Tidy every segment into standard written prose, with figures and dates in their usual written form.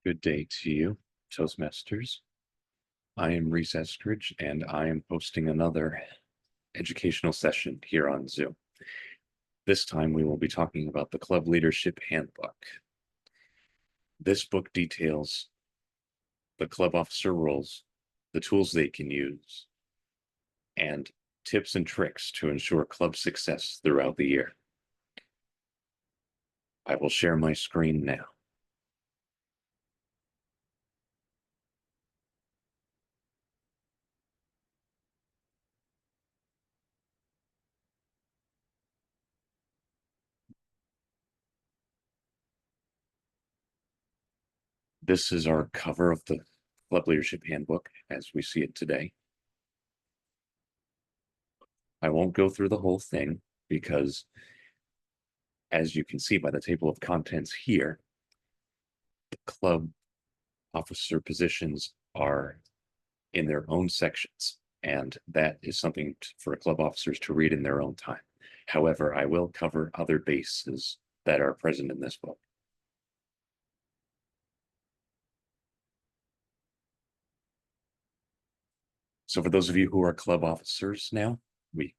Good day to you, Toastmasters. I am Reese Eskridge, and I am hosting another educational session here on Zoom. This time we will be talking about the Club Leadership Handbook. This book details the club officer roles, the tools they can use, and tips and tricks to ensure club success throughout the year. I will share my screen now. This is our cover of the Club Leadership Handbook as we see it today. I won't go through the whole thing because, as you can see by the table of contents here, the club officer positions are in their own sections, and that is something for club officers to read in their own time. However, I will cover other bases that are present in this book. So for those of you who are club officers now,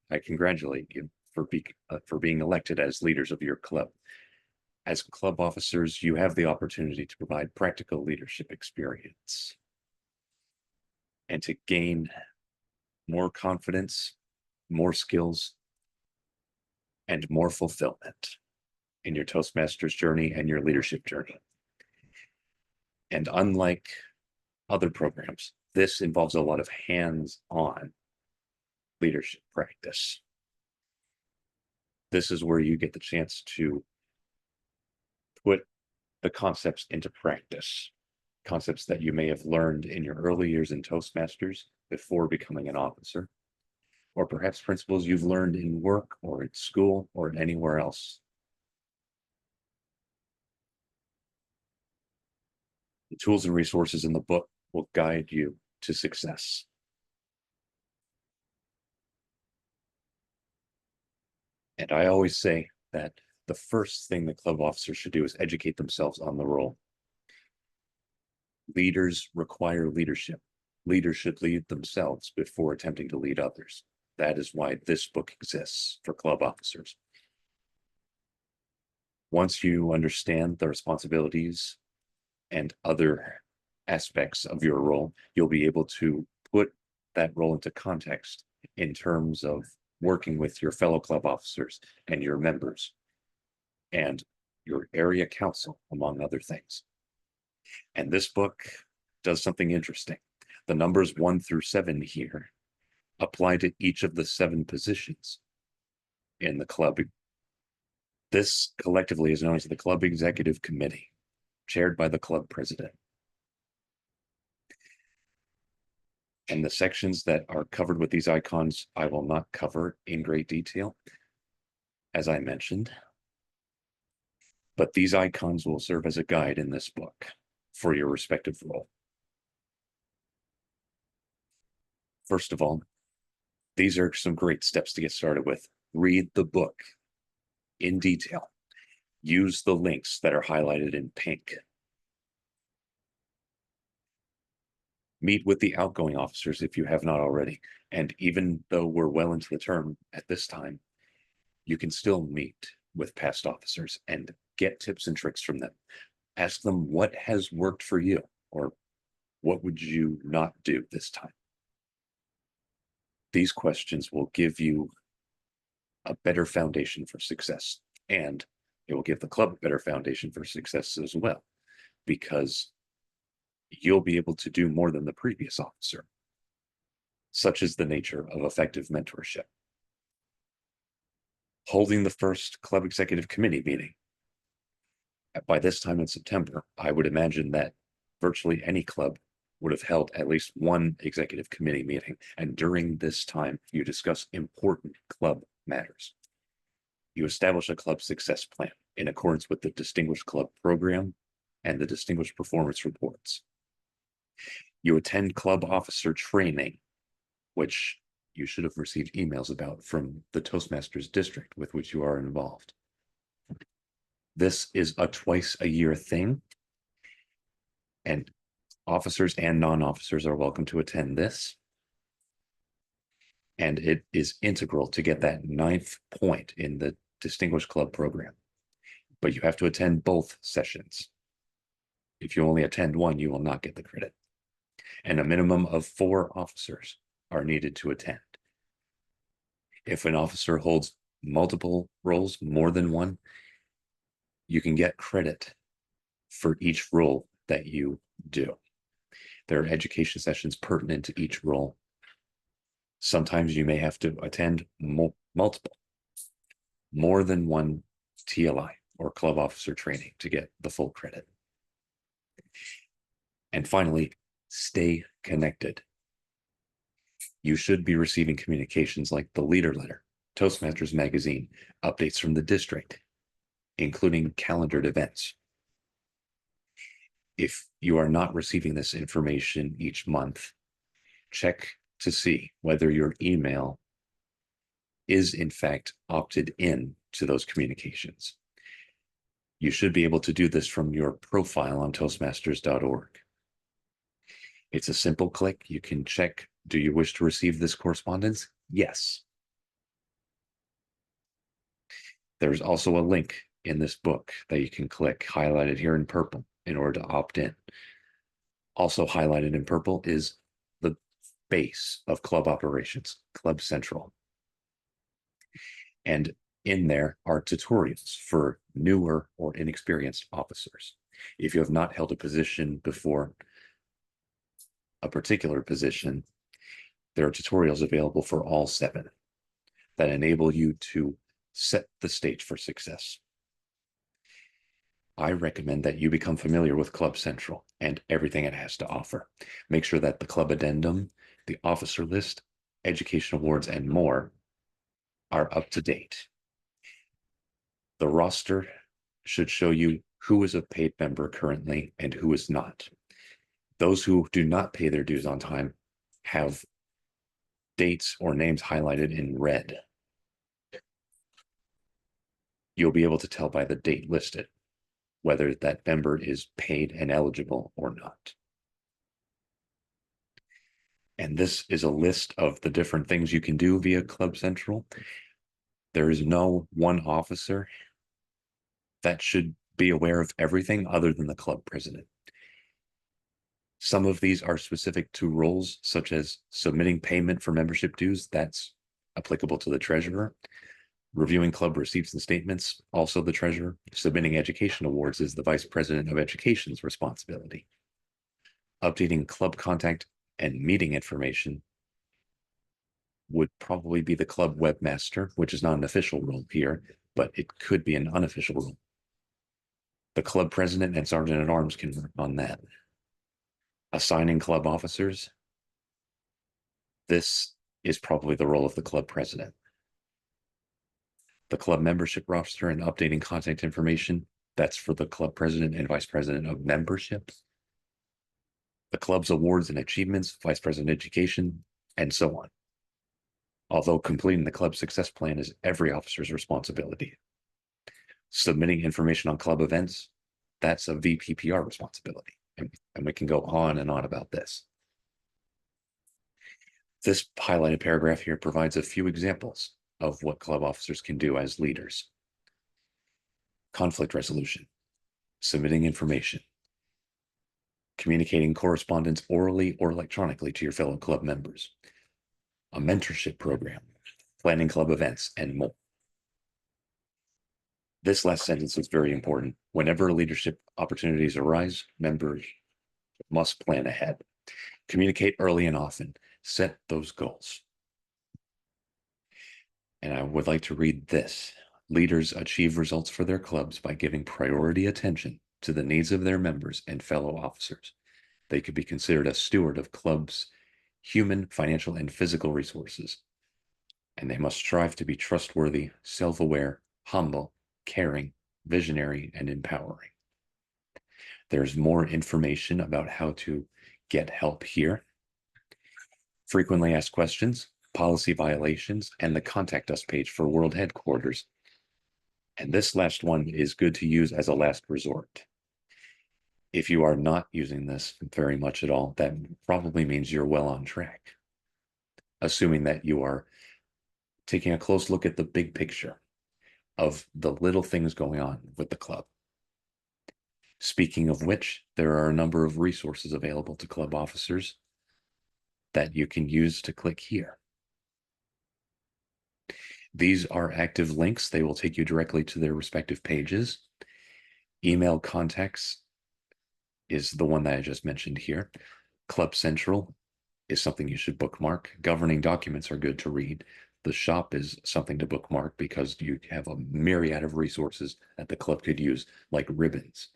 I congratulate you for being elected as leaders of your club. As club officers, you have the opportunity to provide practical leadership experience and to gain more confidence, more skills, and more fulfillment in your Toastmasters journey and your leadership journey. And unlike other programs, this involves a lot of hands-on leadership practice. This is where you get the chance to put the concepts into practice, concepts that you may have learned in your early years in Toastmasters before becoming an officer, or perhaps principles you've learned in work or at school or anywhere else. The tools and resources in the book will guide you to success. And I always say that the first thing the club officer should do is educate themselves on the role. Leaders require leadership. Leaders should lead themselves before attempting to lead others. That is why this book exists for club officers. Once you understand the responsibilities and other aspects of your role, you'll be able to put that role into context in terms of working with your fellow club officers and your members and your area council, among other things. And this book does something interesting. The numbers 1 through 7 here apply to each of the 7 positions in the club. This collectively is known as the Club Executive Committee, chaired by the club president. And the sections that are covered with these icons, I will not cover in great detail, as I mentioned. But these icons will serve as a guide in this book for your respective role. First of all, these are some great steps to get started with. Read the book in detail. Use the links that are highlighted in pink. Meet with the outgoing officers if you have not already. And even though we're well into the term at this time, you can still meet with past officers and get tips and tricks from them. Ask them what has worked for you, or what would you not do this time? These questions will give you a better foundation for success, and it will give the club a better foundation for success as well, because you'll be able to do more than the previous officer. Such is the nature of effective mentorship. Holding the first club executive committee meeting. By this time in September, I would imagine that virtually any club would have held at least one executive committee meeting. And during this time, you discuss important club matters. You establish a club success plan in accordance with the Distinguished Club Program and the Distinguished Performance Reports. You attend club officer training, which you should have received emails about from the Toastmasters district with which you are involved. This is a twice-a-year thing. And officers and non-officers are welcome to attend this. And it is integral to get that 9th point in the Distinguished Club program. But you have to attend both sessions. If you only attend one, you will not get the credit. And a minimum of 4 officers are needed to attend. If an officer holds multiple roles, more than one, you can get credit for each role that you do. There are education sessions pertinent to each role. Sometimes you may have to attend multiple, more than one TLI or club officer training to get the full credit. And finally, stay connected. You should be receiving communications like the leader letter, Toastmasters magazine, updates from the district, including calendared events. If you are not receiving this information each month, check to see whether your email is in fact opted in to those communications. You should be able to do this from your profile on toastmasters.org. It's a simple click. You can check, do you wish to receive this correspondence? Yes. There's also a link in this book that you can click, highlighted here in purple, in order to opt in. Also highlighted in purple is the base of club operations, Club Central. And in there are tutorials for newer or inexperienced officers. If you have not held a position before, a particular position, there are tutorials available for all 7 that enable you to set the stage for success. I recommend that you become familiar with Club Central and everything it has to offer. Make sure that the club addendum, the officer list, education awards, and more are up to date. The roster should show you who is a paid member currently and who is not. Those who do not pay their dues on time have dates or names highlighted in red. You'll be able to tell by the date listed whether that member is paid and eligible or not. And this is a list of the different things you can do via Club Central. There is no one officer that should be aware of everything other than the club president. Some of these are specific to roles, such as submitting payment for membership dues. That's applicable to the treasurer. Reviewing club receipts and statements, also the treasurer. Submitting education awards is the vice president of education's responsibility. Updating club contact and meeting information would probably be the club webmaster, which is not an official role here, but it could be an unofficial role. The club president and sergeant at arms can work on that. Assigning club officers, this is probably the role of the club president. The club membership roster and updating contact information, that's for the club president and vice president of membership. The club's awards and achievements, vice president education, and so on. Although completing the club success plan is every officer's responsibility. Submitting information on club events, that's a VPPR responsibility. And we can go on and on about this. This highlighted paragraph here provides a few examples of what club officers can do as leaders. Conflict resolution, submitting information, communicating correspondence orally or electronically to your fellow club members, a mentorship program, planning club events, and more. This last sentence is very important. Whenever leadership opportunities arise, members must plan ahead. Communicate early and often. Set those goals. And I would like to read this. Leaders achieve results for their clubs by giving priority attention to the needs of their members and fellow officers. They could be considered a steward of clubs' human, financial, and physical resources. And they must strive to be trustworthy, self-aware, humble, caring, visionary, and empowering. There's more information about how to get help here. Frequently asked questions, policy violations, and the contact us page for World Headquarters. And this last one is good to use as a last resort. If you are not using this very much at all, that probably means you're well on track, assuming that you are taking a close look at the big picture of the little things going on with the club. Speaking of which, there are a number of resources available to club officers that you can use to click here. These are active links. They will take you directly to their respective pages. Email contacts is the one that I just mentioned here. Club Central is something you should bookmark. Governing documents are good to read. The shop is something to bookmark because you have a myriad of resources that the club could use, like ribbons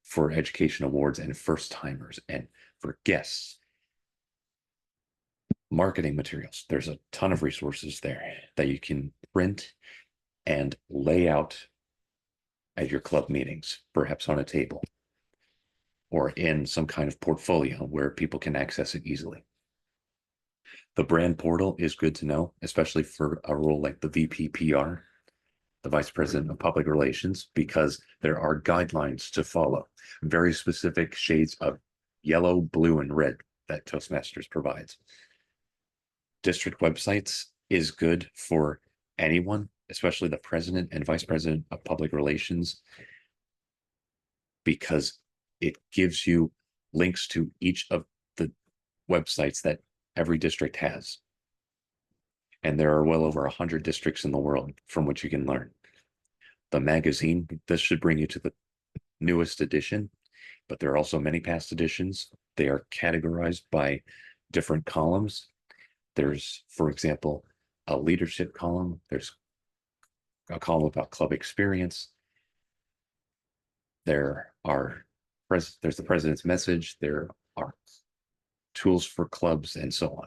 for education awards and first timers and for guests. Marketing materials. There's a ton of resources there that you can print and lay out at your club meetings, perhaps on a table or in some kind of portfolio where people can access it easily. The brand portal is good to know, especially for a role like the VP PR, the Vice President of Public Relations, because there are guidelines to follow, very specific shades of yellow, blue, and red that Toastmasters provides. District websites is good for anyone, especially the President and Vice President of Public Relations, because it gives you links to each of the websites that every district has. And there are well over 100 districts in the world from which you can learn. The magazine, this should bring you to the newest edition, but there are also many past editions. They are categorized by different columns. There's, for example, a leadership column. There's a column about club experience. There's the president's message. There are tools for clubs and so on.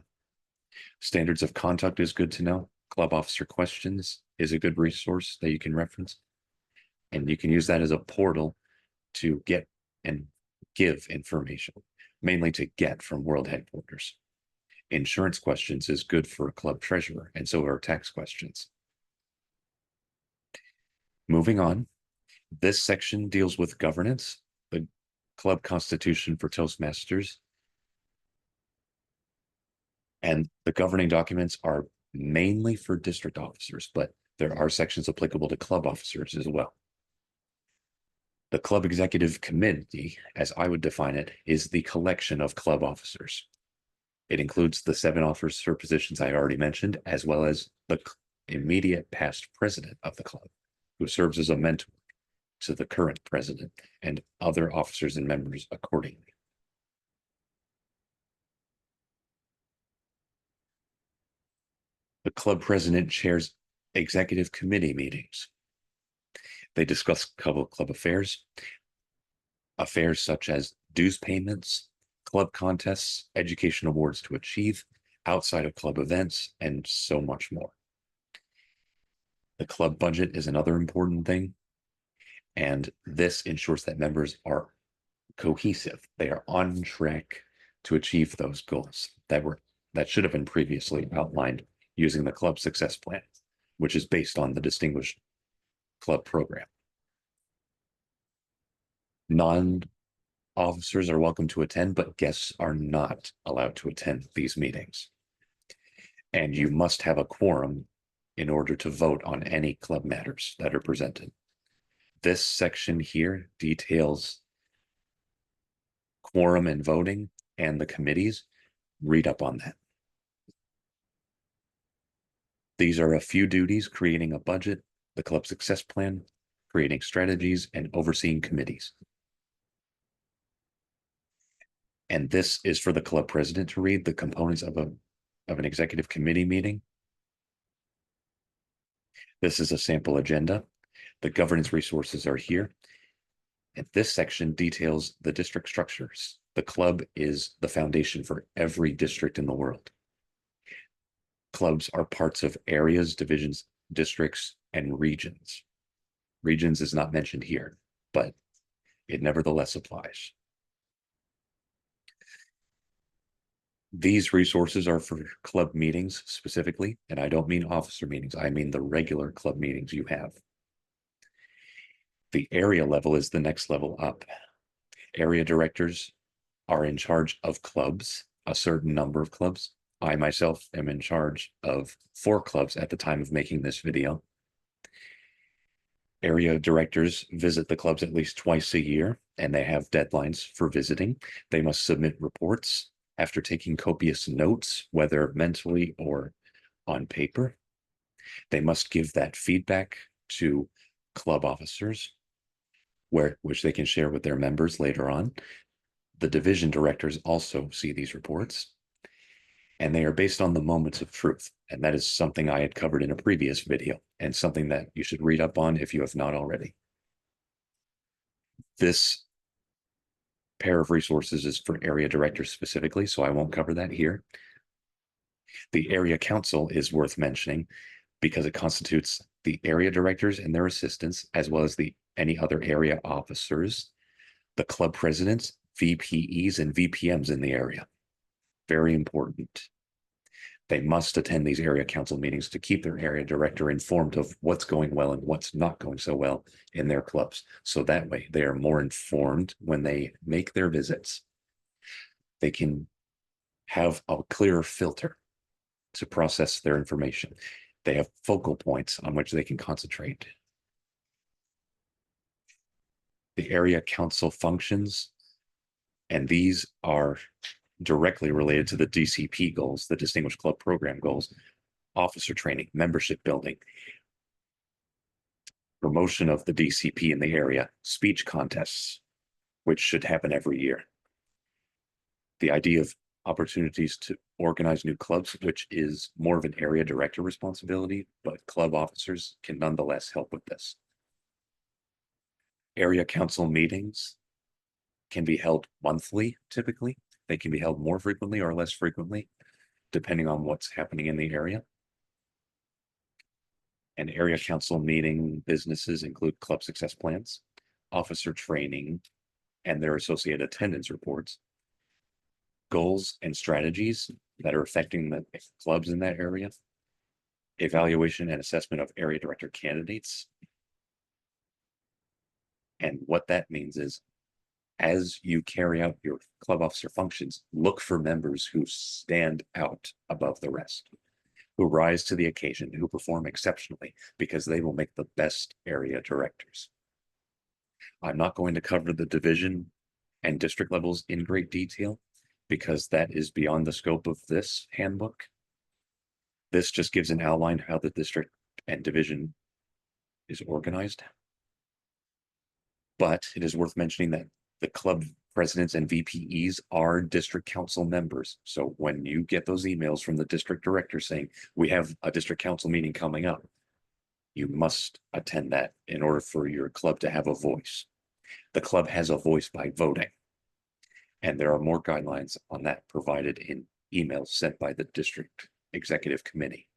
Standards of conduct is good to know. Club officer questions is a good resource that you can reference. And you can use that as a portal to get and give information, mainly to get from world headquarters. Insurance questions is good for a club treasurer, and so are tax questions. Moving on, this section deals with governance, the club constitution for Toastmasters. And the governing documents are mainly for district officers, but there are sections applicable to club officers as well. The club executive committee, as I would define it, is the collection of club officers. It includes the 7 officer positions I already mentioned, as well as the immediate past president of the club, who serves as a mentor to the current president and other officers and members accordingly. The club president chairs executive committee meetings. They discuss club affairs such as dues payments, club contests, education awards to achieve, outside of club events, and so much more. The club budget is another important thing, and this ensures that members are cohesive. They are on track to achieve those goals that should have been previously outlined using the club success plan, which is based on the distinguished club program. Non-officers are welcome to attend, but guests are not allowed to attend these meetings. And you must have a quorum in order to vote on any club matters that are presented. This section here details quorum and voting and the committees. Read up on that. These are a few duties: creating a budget, the club success plan, creating strategies, and overseeing committees. And this is for the club president to read the components of an executive committee meeting. This is a sample agenda. The governance resources are here. And this section details the district structures. The club is the foundation for every district in the world. Clubs are parts of areas, divisions, districts, and regions. Regions is not mentioned here, but it nevertheless applies. These resources are for club meetings specifically, and I don't mean officer meetings. I mean the regular club meetings you have. The area level is the next level up. Area directors are in charge of clubs, a certain number of clubs. I myself am in charge of 4 clubs at the time of making this video. Area directors visit the clubs at least twice a year, and they have deadlines for visiting. They must submit reports after taking copious notes, whether mentally or on paper. They must give that feedback to club officers, which they can share with their members later on. The division directors also see these reports, and they are based on the moments of truth. And that is something I had covered in a previous video, and something that you should read up on if you have not already. This pair of resources is for area directors specifically, so I won't cover that here. The area council is worth mentioning because it constitutes the area directors and their assistants, as well as any other area officers, the club presidents, VPEs, and VPMs in the area. Very important. They must attend these area council meetings to keep their area director informed of what's going well and what's not going so well in their clubs. So that way they are more informed when they make their visits. They can have a clearer filter to process their information. They have focal points on which they can concentrate. The area council functions, and these are directly related to the DCP goals, the Distinguished Club Program goals, officer training, membership building, promotion of the DCP in the area, speech contests, which should happen every year. The idea of opportunities to organize new clubs, which is more of an area director responsibility, but club officers can nonetheless help with this. Area council meetings can be held monthly, typically. They can be held more frequently or less frequently, depending on what's happening in the area. And area council meeting businesses include club success plans, officer training, and their associated attendance reports, goals and strategies that are affecting the clubs in that area, evaluation and assessment of area director candidates. And what that means is, as you carry out your club officer functions, look for members who stand out above the rest, who rise to the occasion, who perform exceptionally, because they will make the best area directors. I'm not going to cover the division and district levels in great detail, because that is beyond the scope of this handbook. This just gives an outline how the district and division is organized. But it is worth mentioning that the club presidents and VPEs are district council members. So when you get those emails from the district director saying, we have a district council meeting coming up, you must attend that in order for your club to have a voice. The club has a voice by voting. And there are more guidelines on that provided in emails sent by the district executive committee.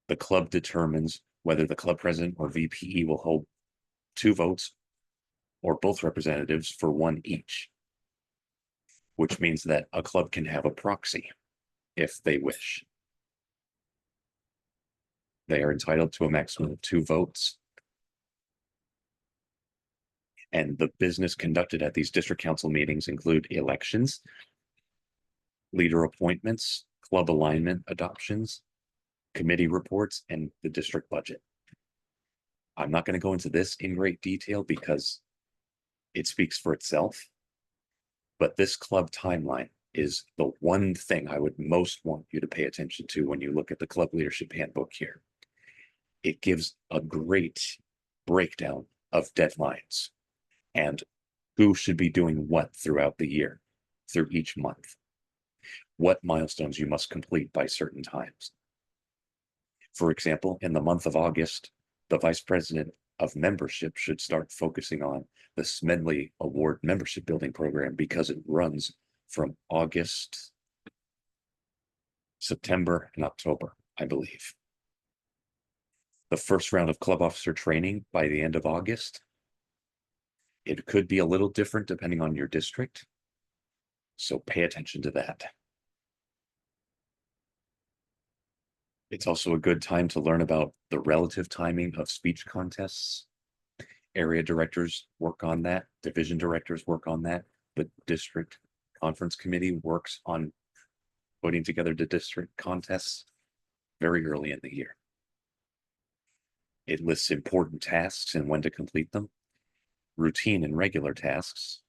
The club determines whether the club president or VPE will hold 2 votes or both representatives for 1 each, which means that a club can have a proxy if they wish. They are entitled to a maximum of 2 votes. And the business conducted at these district council meetings include elections, leader appointments, club alignment adoptions, committee reports, and the district budget. I'm not going to go into this in great detail because it speaks for itself, but this club timeline is the one thing I would most want you to pay attention to when you look at the club leadership handbook here. It gives a great breakdown of deadlines and who should be doing what throughout the year, through each month, what milestones you must complete by certain times. For example, in the month of August, the vice president of membership should start focusing on the Smedley Award membership building program because it runs from August, September, and October, I believe. The first round of club officer training by the end of August. It could be a little different depending on your district, so pay attention to that. It's also a good time to learn about the relative timing of speech contests area directors work on that, division directors work on that. The district conference committee works on putting together the district contests very early in the year. It lists important tasks and when to complete them, routine and regular tasks.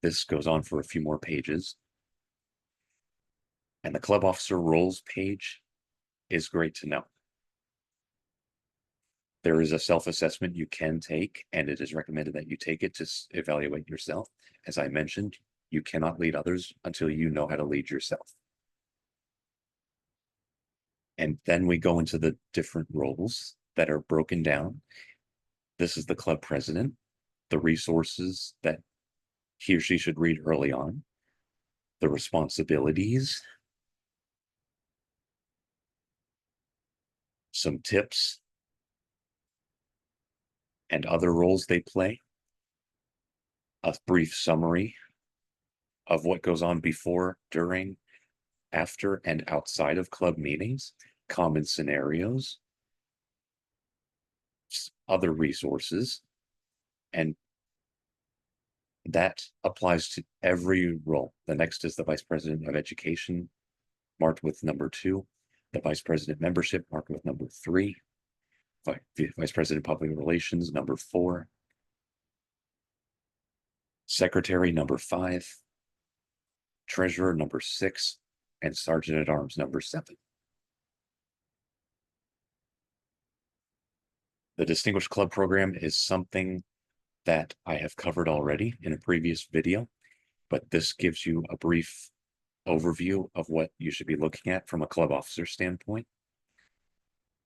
This goes on for a few more pages. And the club officer roles page is great to know. There is a self-assessment you can take, and it is recommended that you take it to evaluate yourself. As I mentioned, you cannot lead others until you know how to lead yourself. And then we go into the different roles that are broken down. This is the club president, the resources that he or she should read early on, the responsibilities, some tips, and other roles they play, a brief summary of what goes on before, during, after, and outside of club meetings, common scenarios, other resources, and that applies to every role. The next is the Vice President of Education, marked with number 2, the Vice President Membership, marked with number 3, Vice President Public Relations, number 4, Secretary, number 5, Treasurer, number 6, and Sergeant at Arms, number 7. The Distinguished Club Program is something that I have covered already in a previous video, but this gives you a brief overview of what you should be looking at from a club officer standpoint.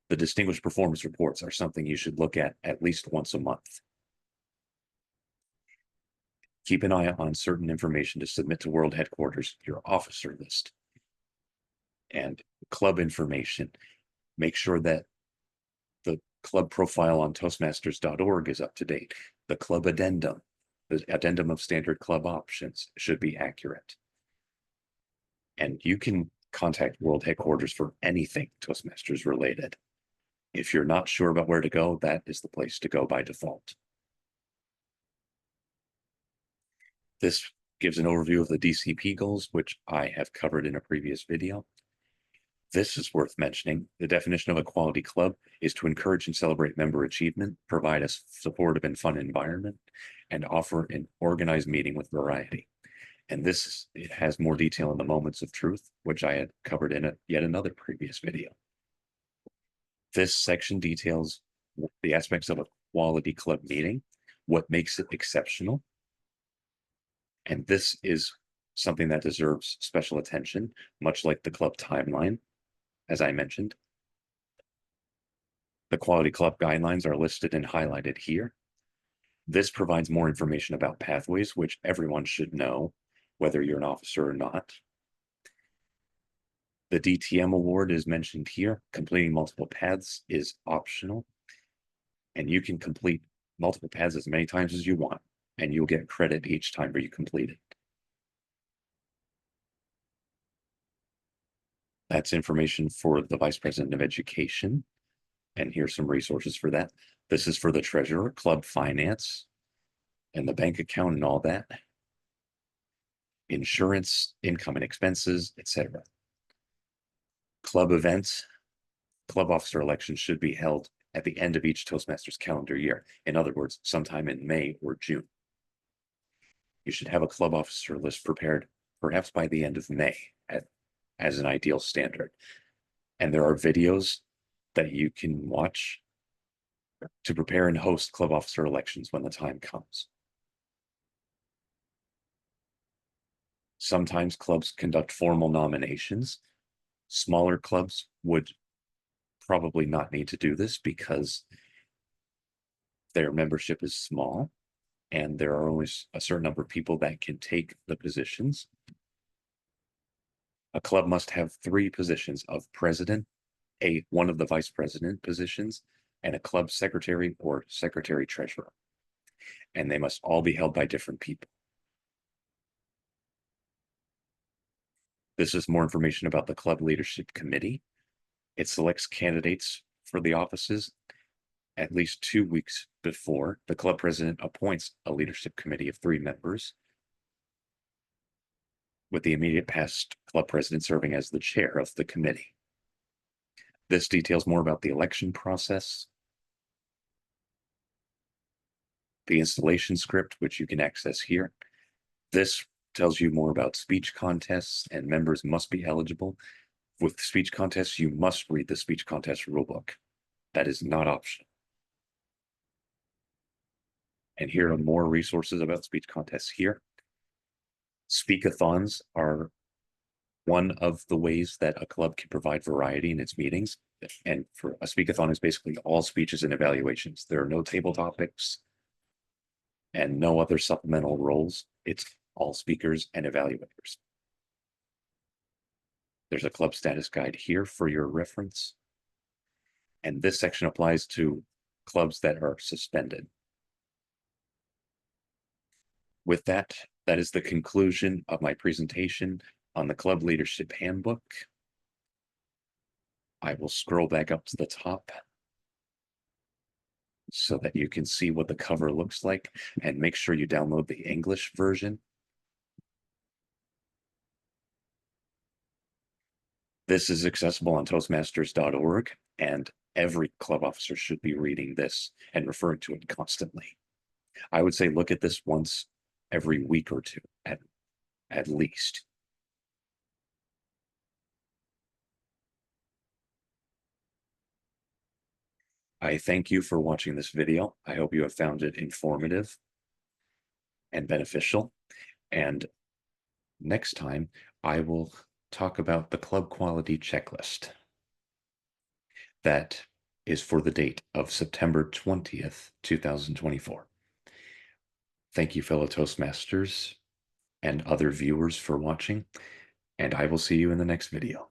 The Distinguished Performance Reports are something you should look at least once a month. Keep an eye on certain information to submit to World Headquarters, your officer list, and club information. Make sure that the club profile on Toastmasters.org is up to date. The club addendum, the addendum of standard club options should be accurate. And you can contact World Headquarters for anything Toastmasters related. If you're not sure about where to go, that is the place to go by default. This gives an overview of the DCP goals, which I have covered in a previous video. This is worth mentioning. The definition of a quality club is to encourage and celebrate member achievement, provide a supportive and fun environment, and offer an organized meeting with variety. And it has more detail in the moments of truth, which I had covered in yet another previous video. This section details the aspects of a quality club meeting, what makes it exceptional. And this is something that deserves special attention, much like the club timeline, as I mentioned. The quality club guidelines are listed and highlighted here. This provides more information about pathways, which everyone should know, whether you're an officer or not. The DTM award is mentioned here. Completing multiple paths is optional, and you can complete multiple paths as many times as you want, and you'll get credit each time where you complete it. That's information for the Vice President of Education, and here's some resources for that. This is for the treasurer, club finance, and the bank account and all that. Insurance, income and expenses, etc. Club events, club officer elections should be held at the end of each Toastmasters calendar year. In other words, sometime in May or June. You should have a club officer list prepared perhaps by the end of May as an ideal standard. And there are videos that you can watch to prepare and host club officer elections when the time comes. Sometimes clubs conduct formal nominations. Smaller clubs would probably not need to do this because their membership is small and there are only a certain number of people that can take the positions. A club must have 3 positions of president, one of the vice president positions, and a club secretary or secretary treasurer. And they must all be held by different people. This is more information about the club leadership committee. It selects candidates for the offices, at least 2 weeks before, the club president appoints a leadership committee of 3 members, with the immediate past club president serving as the chair of the committee. This details more about the election process, the installation script, which you can access here. This tells you more about speech contests, and members must be eligible. With speech contests, you must read the speech contest rulebook. That is not optional. And here are more resources about speech contests here. Speakathons are one of the ways that a club can provide variety in its meetings. And for a speakathon is basically all speeches and evaluations. There are no table topics and no other supplemental roles. It's all speakers and evaluators. There's a club status guide here for your reference. And this section applies to clubs that are suspended. With that, that is the conclusion of my presentation on the Club Leadership Handbook. I will scroll back up to the top so that you can see what the cover looks like, and make sure you download the English version. This is accessible on Toastmasters.org, and every club officer should be reading this and referring to it constantly. I would say look at this once every week or two at least. I thank you for watching this video. I hope you have found it informative and beneficial. And next time, I will talk about the club quality checklist. That is for the date of September 20th, 2024. Thank you, fellow Toastmasters and other viewers, for watching, and I will see you in the next video.